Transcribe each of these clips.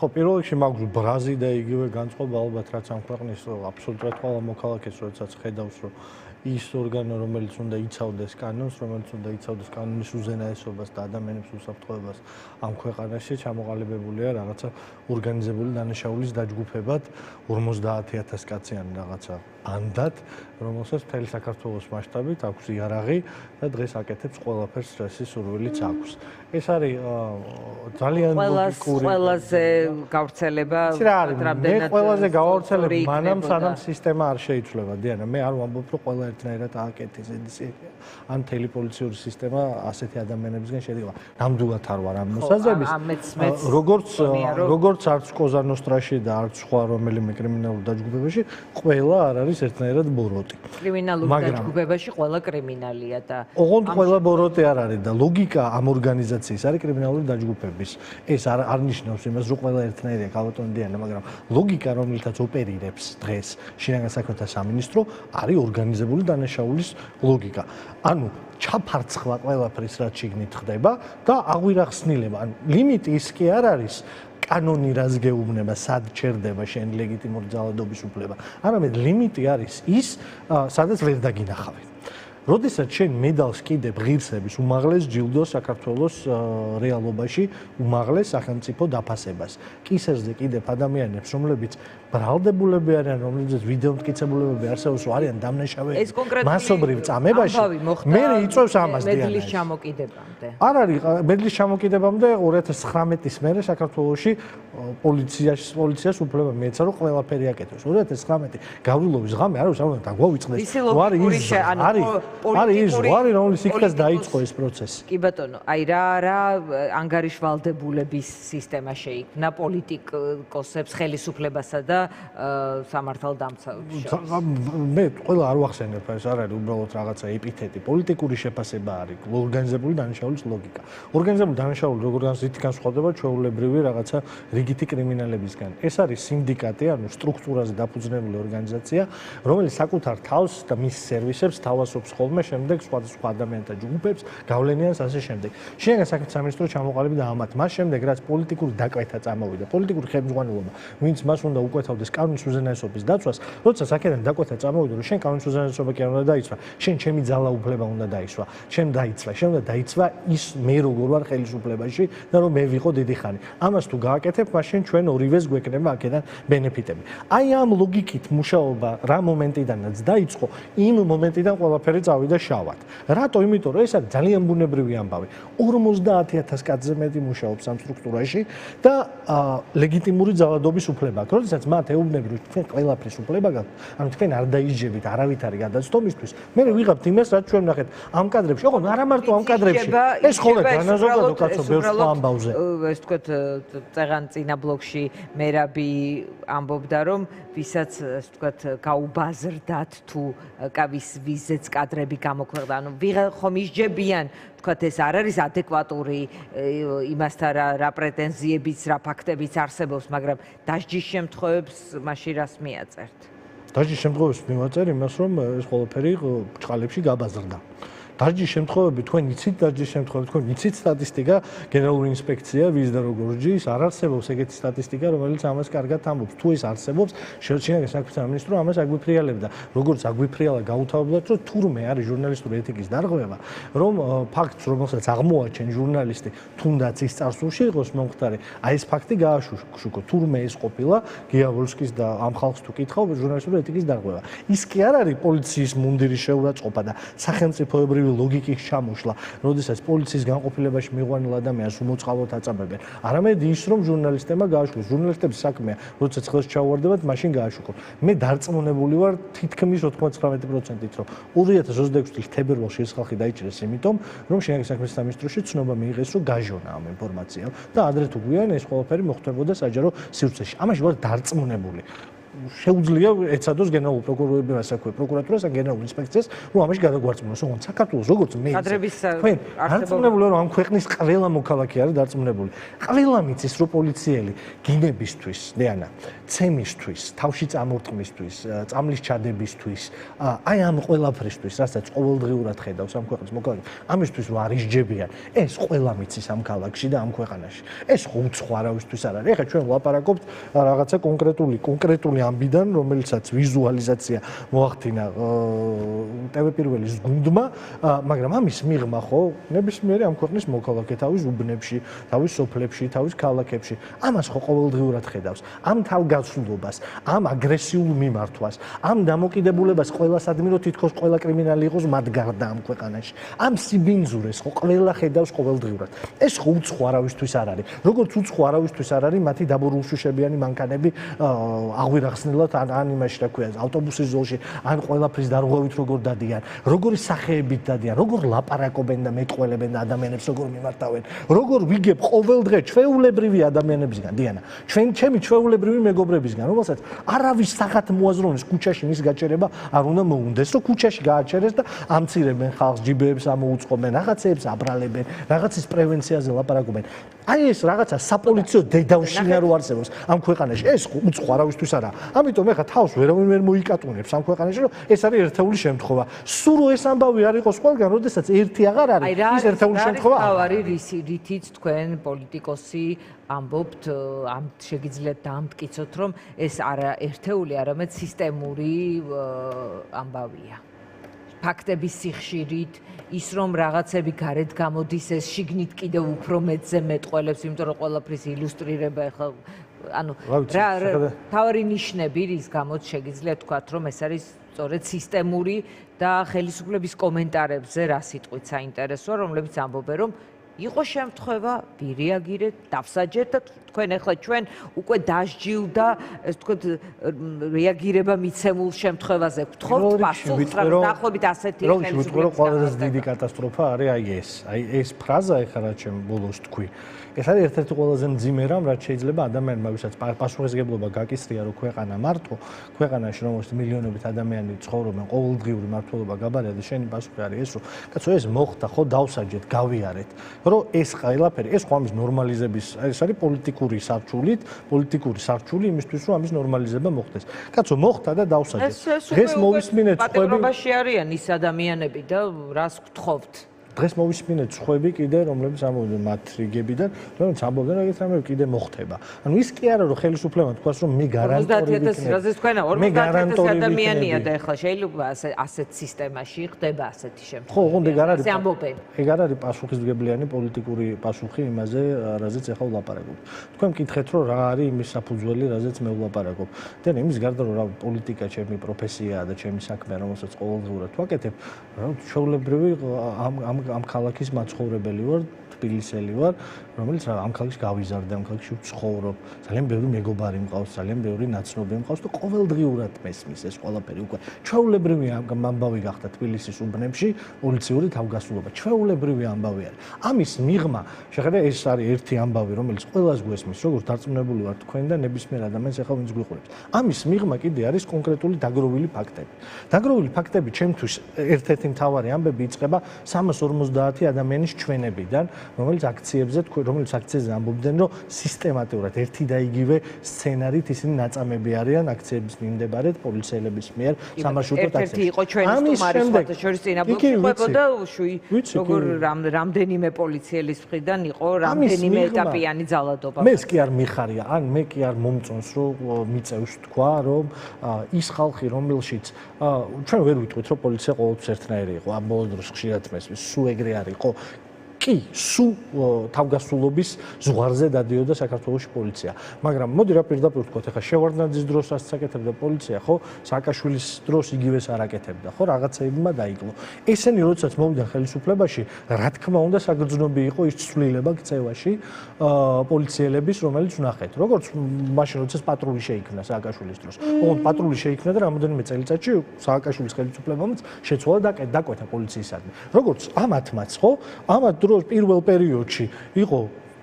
ხო, პირველ რიგში მაქვს ბრაზი და იგივე განწყობა ალბათ რაც ამ ქვეყნის აბსოლუტურად ყველა მოქალაქეს როდესაც ხედავს რომ ის ორგანო რომელიც უნდა იცავდეს კანონს, რომელიც უნდა იცავდეს კანონის უზენაესობას და ადამიანების უსაფრთხოებას ამ ქვეყანაში ჩამოყალიბებულია რაღაცა ორგანიზებული დანაშაულის დაჯგუფებად 50000 კაციანი რაღაცა ბანდად, რომელსაც მთელი საქართველოს მასშტაბით აქვს იარაღი და დღეს აკეთებს ყველაფერს რასის სურვილიც აქვს. ეს არის ძალიან ლოგიკური ყველაზე გავრცელება მე ყველაზე გავავრცელებ მანამ სანამ სისტემა არ შეიცვლება. დიანა, მე არ ვამბობ რომ ყველა ერთნაირად ააკეთეს ან მთელი პოლიციური სისტემა ასეთი ადამიანებისგან შედგება. ნამდვილად არ ვარ ამ მოსაზრების. როგორც არც კოზა ნოსტრაში და არც სხვა რომელიმე კრიმინალურ დაჯგუფებაში ყველა არ არის ერთნაირად ბოროტი. კრიმინალურ დაჯგუფებაში ყველა კრიმინალია და ოღონდ ყველა ბოროტი არ არის და ლოგიკა ამ ორგანიზაციის არის კრიმინალური დაჯგუფების. ეს არ ნიშნავს იმას რომ ყველა ერთნაირია ქალბატონი დიანა, მაგრამ ლოგიკა რომელთაც ოპერირებს დღეს შინაგან საქმეთა სამინისტრო არის ორგანიზებული დანაშაულის ლოგიკა. ანუ ჩაფარცხვა ყველაფრის რაც შიგნით ხდება და აღვირახსნილება. ანუ ლიმიტი ის კი არ არის კანონი რას გეუბნება, სად ჩერდება შენ ლეგიტიმური ძალადობის უფლება. არამედ ლიმიტი არის ის, სადაც ვერ დაგინახავენ. როდესაც შენ მედალს კიდებ ღირსების უმაღლეს ჯილდოს საქართველოს რეალობაში უმაღლეს სახელმწიფო დაფასებას. კისერზე კიდებ ადამიანებს, რომლებიც ბრალდებულები არიან, რომლებიც ვიდეო მტკიცებულებები არსებობს, არიან დამნაშავეები მასობრივ წამებაში. მე იწევს ამას მედლის ჩამოკიდებამდე. არ არის მედლის ჩამოკიდებამდე 2019-ის მერე საქართველოში პოლიციას უფლება მიეცა რომ ყველაფერი აკეთოს. 2019 გავრილობის ღამე არ ვიცი, რა დაგვავიწყდეს. არის რომლის იქაც დაიწყო ეს პროცესი. კი ბატონო, აი რა ანგარიშვალდებულების სისტემა შეიქმნა პოლიტიკოსებს ხელისუფლებასა და სამართალდამცავებში. მე ყველა არ ვახსენებ, ეს არ არის უბრალოდ რაღაცა ეპითეტი. პოლიტიკური შეფასება არის ორგანიზებული დანაშაულის ლოგიკა. ორგანიზებული დანაშაული როგორ განსხვავდება ჩვეულებრივი რაღაცა რიგითი კრიმინალებისგან. ეს არის სინდიკატი, ანუ სტრუქტურაზე დაფუძნებული ორგანიზაცია, რომელიც საკუთარ თავს და მის სერვისებს თავასობს ხოლმე შემდეგ სხვადასხვა ადამიანთა ჯგუფებს, გავლენიანს ასე შემდეგ. შინაგან საქმეთა სამინისტრო ჩამოყალიბდა ამათ. მას შემდეგ რაც პოლიტიკური დაკვეთა წამოვიდა, პოლიტიკური ხელმძღვანელობა, ვინც მას უნდა უკეთავდეს კანონის უზენაესობის დაცვას, როდესაც აქედან დაკვეთა წამოვიდა, რომ შენ კანონის უზენაესობა კი არ უნდა დაიცვა, შენ ჩემი ძალაუფლება უნდა დაიცვა, შენ უნდა დაიცვა ის მე როგორ ვარ ხელისუფლებაში და რომ მე ვიყო დიდი ხანი. ამას თუ გააკეთებ, მაშინ ჩვენ ორივეს გვექნება აქედან ბენეფიტები. აი ამ ლოგიკით მუშაობა რა მომენტიდანაც დაიწყო, იმ მომენტიდან ყველაფერი წავიდა შავად. რატო? იმიტომ რომ ეს არის ძალიან ბუნებრივი ამბავი. 50000 კაცზე მეტი მუშაობს ამ სტრუქტურაში და ლეგიტიმური ძალადობის უფლება აქვს. როდესაც მათ ეუბნები რომ თქვენ ყველაფრის უფლება გაქვთ, ანუ თქვენ არ დაიჯდებით არავითარი გადაცდომისთვის, მე ვიღებთ იმას, რაც ჩვენ ვნახეთ ამ კადრებში. ოღონდ არა მარტო ამ კადრებში. ეს ხოლმე განაზოგადო კაცო ბევრ სხვა ამბავზე. ეს თქვათ წეღან წინა ბლოკში მერაბი ამბობდა რომ ვისაც ეს თქვათ გაუბაზრდათ თუ კავის ვიზეც კადრები გამოქვეყნდა, ანუ ვიღა ხომ ისჯებიან, თქვათ ეს არ არის ადეკვატური იმასთან რა პრეტენზიებიც, რა ფაქტებიც არსებობს, მაგრამ დასჯის შემთხვევებს მაშინ რას მიაწერთ? დასჯის შემთხვევებს მივაწერ იმას, რომ ეს ყველაფერი ბრჭყალებში გაბაზრდა. დასჯის შემთხვევები თქვენ იცით, დასჯის შემთხვევები თქვენ იცით სტატისტიკა, გენერალური ინსპექცია ვის და როგორ ჯის, არ არსებობს ეგეთი სტატისტიკა, რომელიც ამას კარგად ამბობს. თუ ეს არსებობს, შინაგან საქმეთა სამინისტრო ამას აგვიფრიალებდა. როგორც აგვიფრიალა გაუთავებლად, რომ თურმე არის ჟურნალისტური ეთიკის დარღვევა, რომ ფაქტს, რომელსაც აღმოაჩენ ჟურნალისტი, თუნდაც ის წარსულში იყოს მომხდარი, აი ეს ფაქტი გააშუქო. თურმე ეს ყოფილა გიაბოლსკის და ამ ხალხს თუ კითხავ, ჟურნალისტური ეთიკის დარღვევა. ის კი არ არის პოლიციის მუნდირის შეურაცხყოფა და სახელმწიფოებრივი ლოგიკის ჩამოშლა, როდესაც პოლიციის განყოფილებაში მიყვანილ ადამიანს უმოწყალოდ აწამებენ. არამედ ის, რომ ჟურნალისტებმა გააშუქოს. ჟურნალისტების საქმეა, როდესაც ხელს ჩაუვარდებათ, მაშინ გააშუქოთ. მე დარწმუნებული ვარ თითქმის 99%-ით, რომ 2026 წლის თებერვალში ეს ხალხი დაიჭრეს იმიტომ, რომ შინაგან საქმეთა სამინისტროში ცნობა მიიღეს, რომ გაჟონა ამ ინფორმაციამ და ადრე თუ გვიან ეს ყველაფერი მოხდებოდა საჯარო სივრცეში. ამაში ვარ დარწმუნებული. შეუძლია ეცადოს გენერალურ პროკურორებმა საქმე პროკურატურას ან გენერალურ ინსპექციას რომ ამაში გადაგვარწმუნოს. ოღონდ საქართველოს როგორც მე თქვენ დარწმუნებული ვარ რომ ამ ქვეყნის ყველა მოქალაქე არის დარწმუნებული. ყველა მიცის რომ პოლიციელი გინებისთვის, დიანა, ცემისთვის, თავში წამორთმისთვის, წამლის ჩადებისთვის, აი ამ ყველაფრისთვის, რასაც ყოველდღიურად ხედავს ამ ქვეყნის მოქალაქე, ამისთვის რომ არ ისჯებიან, ეს ყველა მიცის ამ ქალაქში და ამ ქვეყანაში. ეს ხო უცხო არავისთვის არ არის. ეხლა ჩვენ ვლაპარაკობთ რაღაცა კონკრეტული ამბიდან, რომელიცაც ვიზუალიზაცია მოახდინა ტელეპირველის გუნდმა, მაგრამ ამის მიღმა ხო ნებისმიერი ამ ქვეყნის მოქალაქე თავის უბნებში, თავის სოფლებში, თავის ქალაქებში, ამას ხო ყოველდღიურად ხედავს. ამ თავგაცვლობას, ამ აგრესიულ მიმართვას, ამ დამოკიდებულებას ყველასადმი რომ თითქოს ყველა კრიმინალი იყოს მათ გარდა ამ ქვეყანაში. ამ სიბინძურეს ხო ყველა ხედავს ყოველდღიურად. ეს ხო უცხო არავისთვის არ არის. როგორც უცხო არავისთვის არ არის მათი დაბურულშუშებიანი მანქანები აღვირახსნილად ან იმაში რა ქვია ავტობუსის ზოლში ან ყველაფრის დარღვევით როგორ დადიან, როგორი სახეებით დადიან, როგორ ლაპარაკობენ და მეტყველებენ და ადამიანებს როგორ მიმართავენ, როგორ ვიგებ ყოველდღე ჩვეულებრივი ადამიანებისგან, დიანა, ჩემი ჩვეულებრივი მეგობრებისგან, რომელსაც არავის სახათ მოაზროვნეს ქუჩაში მის გაჩერება არ უნდა მოუნდეს, რომ ქუჩაში გააჩერეს და ამცირებენ ხალხს, ჯიბეებს ამოუწყობენ, რაღაცეებს აბრალებენ, რაღაცის პრევენციაზე ლაპარაკობენ. აი ეს რაღაცა საპოლიციო დედავშინა რო არსებობს ამ ქვეყანაში, ეს უცხო არავისთვის არა. ამიტომ ეხა თავს ვერავინ ვერ მოიკატუნებს ამ ქვეყანაში, რომ ეს არის ერთეული შემთხვევა. სულ რომ ეს ამბავი არ იყოს ყველგან, როდესაც ერთი აღარ არის, ის ერთეული შემთხვევა არის. რითიც თქვენ პოლიტიკოსი ამბობთ, ამ შეგიძლიათ დაამტკიცოთ, რომ ეს არა ერთეული, არამედ სისტემური ამბავია. ფაქტების სიხშირით, ის რომ რაღაცები გარეთ გამოდის, ეს შიგნით კიდევ უფრო მეტზე მეტყველებს, იმიტომ რომ ყველაფრის ილუსტრირება ახლა ანუ თავარი ნიშნები რის გამოც შეგიძლიათ თქვათ, რომ ეს არის სწორედ სისტემური და ხელისუფლების კომენტარებზე რა სიტყვით საინტერესოა, რომლებიც ამბობენ, რომ იყო შემთხვევა, ვირეაგირეთ, დავსაჯეთ და თქვენ ახლა ჩვენ უკვე დასჯილდა, ეს თქვათ რეაგირება მიცემულ შემთხვევაზე გთხოვთ პასუხს, რა დაახლოებით ასეთი ხელისუფლების ყველაზე დიდი კატასტროფა არის აი ეს. აი ეს ფრაზა ეხლა რაც ჩემ ბოლოს თქვი. ეს არის ერთ-ერთი ყველაზე მძიმე რამ, რაც შეიძლება ადამიანმა, ვისაც პასუხისმგებლობა გაკისრია, რომ ქვეყანა მართო, ქვეყანაში რომელშიც მილიონობით ადამიანი ცხოვრობენ, ყოველდღიური მართლობა გაბარია და შენი პასუხი არის ეს, რომ კაცო ეს მოხდა, ხო დავსაჯეთ, გავიარეთ. რომ ეს ყველაფერი, ეს ხო ამის ნორმალიზების, ეს არის პოლიტიკური სარჩული იმისთვის, რომ ამის ნორმალიზება მოხდეს. კაცო მოხდა და დავსაჯეთ. დღეს მოვისმინეთ ხვები. პატრონობაში არიან ის ადამიანები და რას გთხოვთ? დღეს მოვისმინეთ ხვები კიდე, რომლებიც ამბობენ მათ რიგებიდან, რომლებიც ამბობენ, რომ ეს რამე კიდე მოხდება. ანუ ის კი არა, რომ ხელისუფლებამ თქვას, რომ მე გარანტორი ვიქნები. 50,000 რაზეც თქვენა, 50,000 ადამიანია და ეხლა შეიძლება ასეთ სისტემაში ხდება ასეთი შემთხვევა. ხო, ოღონდ ეგ არ არის. ამბობენ. ეგ არ არის პასუხისმგებლიანი პოლიტიკური პასუხი იმაზე, რაზეც ეხლა ვლაპარაკობ. თქვენ მკითხეთ, რომ რა არის იმის საფუძველი, რაზეც მე ვლაპარაკობ. და იმის გარდა, რომ რა პოლიტიკა ჩემი პროფესიაა და ჩემი საქმეა, რომელსაც ყოველდღურად ვაკეთებ, ჩვეულებრივი ამ ქალაქის მაცხოვრებელი ვარ, თბილისელი ვარ, რომელიც ამ ქალაქში გავიზარდე, ამ ქალაქში ვცხოვრობ. ძალიან ბევრი მეგობარი მყავს, ძალიან ბევრი ნაცნობი მყავს და ყოველდღიურად მესმის ეს ყველაფერი უკვე. ჩვეულებრივი ამბავი გახდა თბილისის უბნებში პოლიციური თავგასულობა. ჩვეულებრივი ამბავი არის. ამის მიღმა, შეხედე ეს არის ერთი ამბავი, რომელიც ყველას გვესმის, როგორც დარწმუნებული ვარ თქვენ და ნებისმიერ ადამიანს ახლა ვინც გვიყურებს. ამის მიღმა კიდე არის კონკრეტული დაგროვილი ფაქტები. დაგროვილი ფაქტები ჩემთვის ერთ-ერთი მთავარი ამბები იწყება 350 ადამიანის ჩვენებიდან, რომელიც აქციებზე ამბობდნენ, რომ სისტემატურად ერთი და იგივე სცენარით ისინი ნაწამები არიან აქციების მიმდებარედ პოლიციელების მიერ სამარშრუტო ტაქსებში. ერთი იყო ჩვენი სტუმარი სხვათა შორის წინაბლოკში ყვებოდა როგორ რამდენიმე პოლიციელის მხრიდან იყო რამდენიმე ეტაპიანი ძალადობა. მეც კი არ მიხარია, ან მე კი არ მომწონს, რომ მიწევს თქვა, რომ ის ხალხი, რომელშიც ჩვენ ვერ ვიტყვით, რომ პოლიცია ყოველთვის ერთნაირი იყო, ამ ბოლო დროს ხშირად მესმის, სულ ეგრე არ იყო. კი, სულ თავგასულობის ზღვარზე დადიოდა საქართველოს პოლიცია. მაგრამ მოდი რა პირდაპირ ვთქვათ, ახლა შევარდნაძის დროს რაც საკეთებდა პოლიცია, ხო, სააკაშვილის დროს იგივეს არ აკეთებდა, ხო, რაღაცეებმა დაიკლო. ესენი როდესაც მოვიდნენ ხელისუფლებაში, რა თქმა უნდა, საგრძნობი იყო ის ცვლილება ქცევაში პოლიციელების, რომელიც ვნახეთ. როგორც მაშინ როდესაც პატრული შეიქმნა სააკაშვილის დროს. ოღონდ პატრული შეიქმნა და რამოდენიმე წელიწადში სააკაშვილის ხელისუფლებამ შეცვალა და დაკვეთა პოლიციისადმი. როგორც ამათმაც, ხო, ამათ დროს პირველ პერიოდში იყო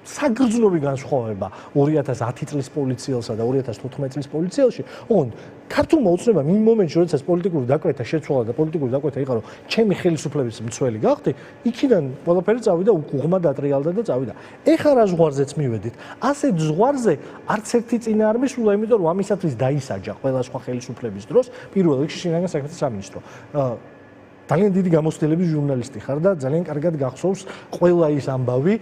საგრძნობი განსხვავება 2010 წლის პოლიციელსა და 2015 წლის პოლიციელში. ოღონდ ქართულმა უცნობამ იმ მომენტში, როდესაც პოლიტიკური დაკვეთა შეცვალა და პოლიტიკური დაკვეთა იყო, რომ ჩემი ხელისუფლების მცველი გახდი, იქიდან ყველაფერი წავიდა უღმა დატრიალდა და წავიდა. ეხლა რა ზღვარზეც მივედით. ასეთ ზღვარზე არც ერთი წინა არ მისულა, იმიტომ რომ ამისათვის დაისაჯა ყველა სხვა ხელისუფლების დროს პირველ რიგში შინაგან საქმეთა სამინისტრო. ძალიან დიდი გამოცდილების ჟურნალისტი ხარ და ძალიან კარგად გახსოვს ყველა ის ამბავი,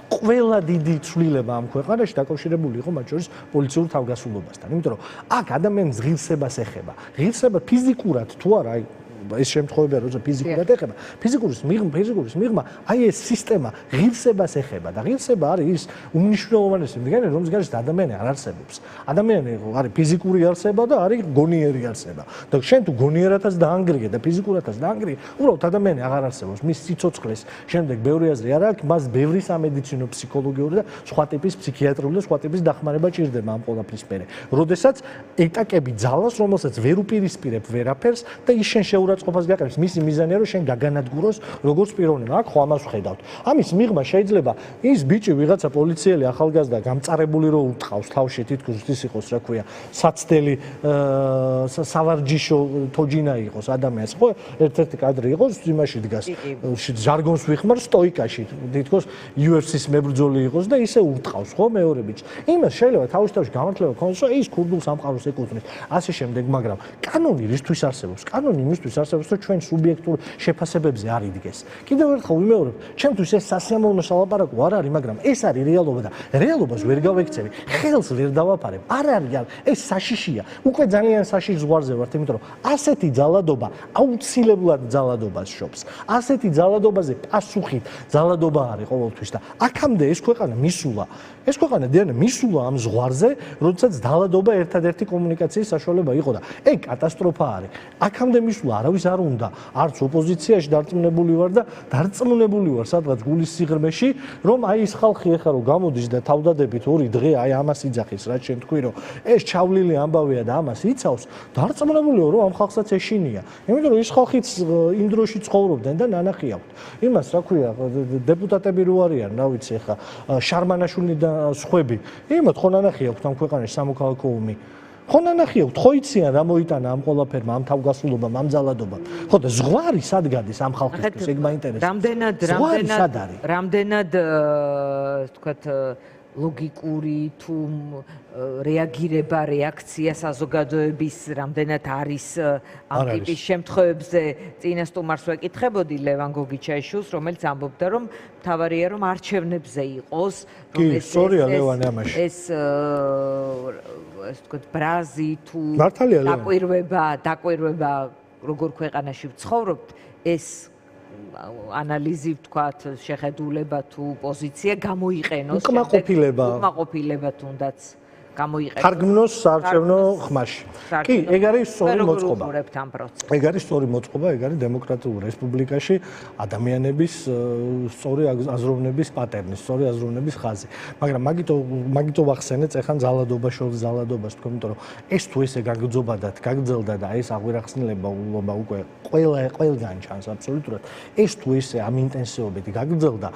ყველა დიდი ცვლილება ამ ქვეყანაში დაკავშირებული იყო მათ შორის პოლიციურ თავგასულობასთან. იმიტომ რომ აქ ადამიანის ღირსებას ეხება. ღირსება ფიზიკურად თუ არა, აი ეს შემთხვევებია, როცა ფიზიკურად ეხება, ფიზიკურის მიღმა, აი ეს სისტემა ღირსებას ეხება და ღირსება არის ის უმნიშვნელოვანესი მდგომარე, რომლის გარშემო ადამიანი არ არსებობს. ადამიანი არის ფიზიკური არსება და არის გონიერი არსება. და შენ თუ გონიერათაც დაანგრიგე და ფიზიკურათაც დაანგრიგე, უბრალოდ ადამიანი აღარ არსებობს. მის სიცოცხლეს შემდეგ ბევრი აზრი არ აქვს, მას ბევრი სამედიცინო, ფსიქოლოგიური და სხვა ტიპის ფსიქიატრიული და სხვა ტიპის დახმარება ჭირდება ამ ყველაფრის მერე. როდესაც ეტაკები ძალას, რომელსაც ვერ უპირისპირებ ვერაფერს და ის შენ შეურაცხყოფას გაყენებს, მისი მიზანია რომ შენ გაგანადგუროს როგორც პიროვნება. აქ ხო ამას ვხედავთ. ამის მიღმა შეიძლება ის ბიჭი ვიღაცა პოლიციელი ახალგაზრდა გამწარებული რო უტყავს თავში თითქოს ის იყოს, რა ქვია, საცდელი სავარჯიშო თოჯინა იყოს ადამიანს, ხო? ერთ-ერთი კადრი იყოს, იმაში დგას ჟარგონს ვიხმარ სტოიკაში, თითქოს UFC-ის მებრძოლი იყოს და ისე უტყავს, ხო, მეორე ბიჭს. იმას შეიძლება თავში გამართლება ქონდეს, რომ ის ქურდულ სამყაროს ეკუთვნის, ასე შემდეგ, მაგრამ კანონი რისთვის არსებობს? კანონი იმისთვის არსებობს, რომ ჩვენ სუბიექტურ შეფასებებზე არ იდგეს. კიდევ ერთხელ ვიმეორებ, ჩემთვის ეს სასიამოვნო სალაპარაკო არ არის, მაგრამ ეს არის რეალობა და რეალობას ვერ გავექცევი, ხელს ვერ დავაფარებ. არ არის, ეს საშიშია. უკვე ძალიან საშიშ ზღვარზე ვართ, იმიტომ რომ ასეთი ძალადობა აუცილებლად ძალადობას შობს. ასეთი ძალადობაზე პასუხით ძალადობა არის ყოველთვის და აქამდე ეს ქვეყანა მისულა. ეს ქვეყანა დიანა მისულა ამ ზღვარზე, როდესაც ძალადობა ერთადერთი კომუნიკაციის საშუალება იყო და ეგ კატასტროფა არის. აქამდე მისულა არავის არ უნდა, არც ოპოზიციაში დარწმუნებული ვარ და დარწმუნებული ვარ სადღაც გულის სიღრმეში, რომ აი ეს ხალხი ეხლა რომ გამოდის და თავდადებით ორი დღე აი ამას იძახის, რაც შენ თქვი, რომ ეს ჩავლილი ამბავია და ამას იცავს, დარწმუნებული ვარ, რომ ამ ხალხსაც ეშინია. იმიტომ რომ ეს ხალხიც იმ დროში ცხოვრობდნენ და ნანახი აქვთ. იმას რა ქვია, დეპუტატები რო არიან, რა ვიცი ეხლა, შარმანაშვილი და სხვები. იმათ ხო ნანახი აქვთ ამ ქვეყანაში სამოქალაქო ომი. ხო ნანახი აქვთ, ხო იციან რა მოიტანა ამ ყველაფერმა, ამ თავგასულობამ, ამ ძალადობამ. ხო და ზღვარი სად გადის ამ ხალხისთვის, ეგ მაინტერესებს. რამდენად თქვათ ლოგიკური თუ რეაგირება, რეაქცია საზოგადოების რამდენად არის ამ ტიპის შემთხვევებზე. წინა სტუმარს ვეკითხებოდი ლევან გოგიჩაიშვილს, რომელიც ამბობდა, რომ მთავარია რომ არჩევნებზე იყოს, რომ ეს თქვათ ბრაზი თუ დაკვირვება როგორ ქვეყანაში ვცხოვრობთ, ეს ანალიზი ვთქვათ, შეხედულება თუ პოზიცია გამოიყენოს უკმაყოფილება თუნდაც გამოიყენოს თარგმნოს საარჩევნო ხმაში. კი, ეგ არის სწორი მოწყობა. ეგ არის სწორი მოწყობა, ეგ არის დემოკრატიულ რესპუბლიკაში ადამიანების სწორი აზროვნების პატერნი, სწორი აზროვნების ხაზი. მაგრამ მაგითო ვახსენეთ ეხან ძალადობა შორის ძალადობას, თქო, იმიტომ რომ ეს თუ ესე გაგრძელდა და ეს აღვირახსნილება ულობა უკვე ყველგან ჩანს აბსოლუტურად. ეს თუ ესე ამ ინტენსივობით გაგრძელდა,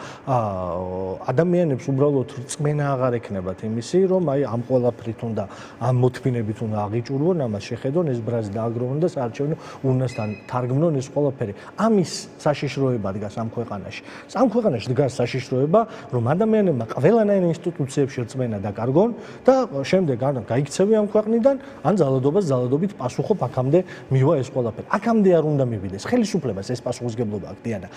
ადამიანებს უბრალოდ რწმენა აღარ ექნებათ იმისი, რომ აი ამ ყველაფრით უნდა ამ მოთმინებით უნდა აღიჭურვონ, ამას შეხედონ, ეს ბრაზი დააგროვონ და საარჩევნო ურნასთან თარგმნონ ეს ყველაფერი. ამის საშიშროება დგას ამ ქვეყანაში. ამ ქვეყანაში დგას საშიშროება, რომ ადამიანებმა ყველანაირ ინსტიტუციებში რწმენა დაკარგონ და შემდეგ ან გაიქცევი ამ ქვეყნიდან, ან ძალადობით პასუხობ აქამდე მივა ეს ყველაფერი. აქამდე არ უნდა მივიდეს ხელისუფლებას ეს პასუხისგებლობა აქვს დიანა.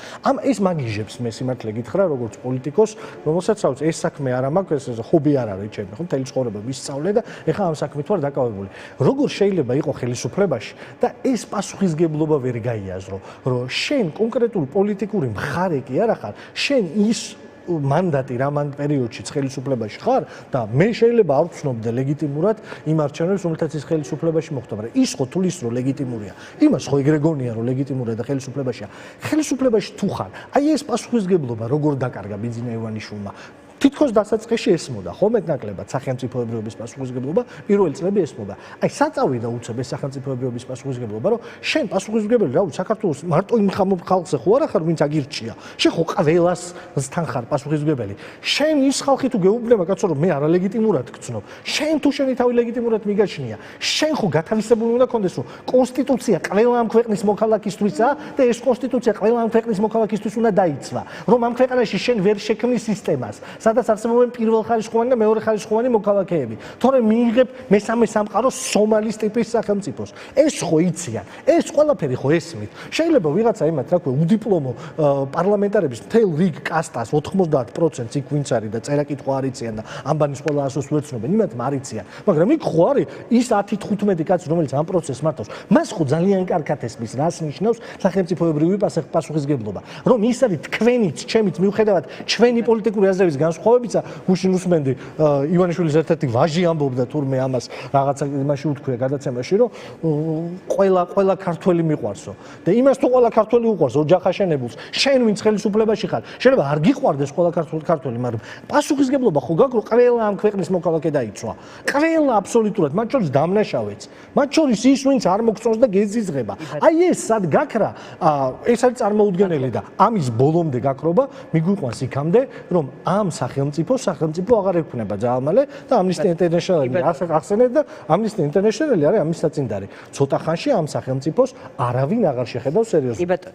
ეს მაგიჟებს მე სიმართლე გითხრა, როგორც პოლიტიკოს, რომელსაც აქვს ეს საქმე არ მაქვს, ეს ჰობი არ არის ჩემი, ხო, მთელი ცხოვრება ვისწავლე და ეხლა ამ საქმით ვარ დაკავებული. როგორ შეიძლება იყო ხელისუფლებაში და ეს პასუხისგებლობა ვერ გაიაზრო, რომ შენ კონკრეტული პოლიტიკური მხარე კი არა ხარ, შენ ის მანდატი რამან პერიოდშიც ხელისუფლებაში ხარ და მე შეიძლება არ ვცნობდე ლეგიტიმურად იმ არჩევნებს, რომელთაც ის ხელისუფლებაში მოხდა, მაგრამ ის ხო თulis რომ ლეგიტიმურია. იმას ხო ეგრე გონია რომ ლეგიტიმურია და ხელისუფლებაშია. ხელისუფლებაში თუ ხარ, აი ეს პასუხისგებლობა როგორ დაკარგა ბიძინა ივანიშვილმა თითქოს დასაწყისში ესმოდა, ხო, მეტნაკლებად სახელმწიფოებრიობის პასუხისმგებლობა პირველი წლები ესმოდა. აი, საწავიდა უცებ ეს სახელმწიფოებრიობის პასუხისმგებლობა, რომ შენ პასუხისმგებელი რა ვიცი, საქართველოს მარტო იმ ხალხზე ხო არ ახარ, ვინც აგირჩია. შენ ხო ყველასთან ხარ პასუხისმგებელი. შენ ის ხალხი თუ გეუბნება კაცო, რომ მე არალეგიტიმურად გწნობ, შენ თუ შენი თავი ლეგიტიმურად მიგაჩნია, შენ ხო გათავისებული უნდა კონდეს, რომ კონსტიტუცია ყველა ამ ქვეყნის მოქალაქისთვისაა და ეს კონსტიტუცია ყველა ამ ქვეყნის მოქალაქისთვის უნდა დაიცვა, რომ ამ ქვეყანაში შენ ვერ შექმნის სისტემას, სადაც არსებობენ პირველხარისხოვანი და მეორეხარისხოვანი მოქალაქეები. თორემ მიიღებ მესამე სამყაროს სომალის ტიპის სახელმწიფოს. ეს ხო იციან. ეს ყველაფერი ხო ესმით. შეიძლება ვიღაცა იმათ, რა ქვია, უდიპლომო პარლამენტარების მთელ რიგ კასტას 90% იქ ვინც არის და წერა-კითხვა არ იციან და ამბანის ყველა ასოს ვერ ცნობენ, იმათმა არ იციან. მაგრამ იქ ხო არის ის 10-15 კაცი, რომელიც ამ პროცესს მართავს. მას ხო ძალიან კარგად ესმის, რას ნიშნავს სახელმწიფოებრივი პასუხისმგებლობა. რომ ის არის თქვენიც, ჩემიც მიუხედავად ჩვენი პოლიტიკური აზრების განსხვავებისა, გუშინ უსმენდი ივანიშვილის ერთ-ერთი ვაჟი ამბობდა თურმე ამას რაღაცა იმაში უთქვია გადაცემაში, რომ ყველა ქართველი მიყვარსო. და იმას თუ ყველა ქართველი უყვარს ოჯახაშენებულს, შენ ვინც ხელისუფლებაში ხარ, შეიძლება არ გიყვარდეს ყველა ქართველი, მაგრამ პასუხისმგებლობა ხო გაქვს, რომ ყველა ამ ქვეყნის მოქალაქე დაიცვა. ყველა აბსოლუტურად, მათ შორის დამნაშავეც, მათ შორის ის, ვინც არ მოგწონს და გეზიზღება. აი ეს სად გაქრა, ეს არის წარმოუდგენელი და ამის ბოლომდე გაქრობა მიგვიყვანს იქამდე, რომ ამ სახელმწიფო აღარ ექნება ძალმალე და Amnesty International-ი ახსენეთ და Amnesty International-ი არის ამის საწინდარი. ცოტა ხანში ამ სახელმწიფოს არავინ აღარ შეხედავს სერიოზულად.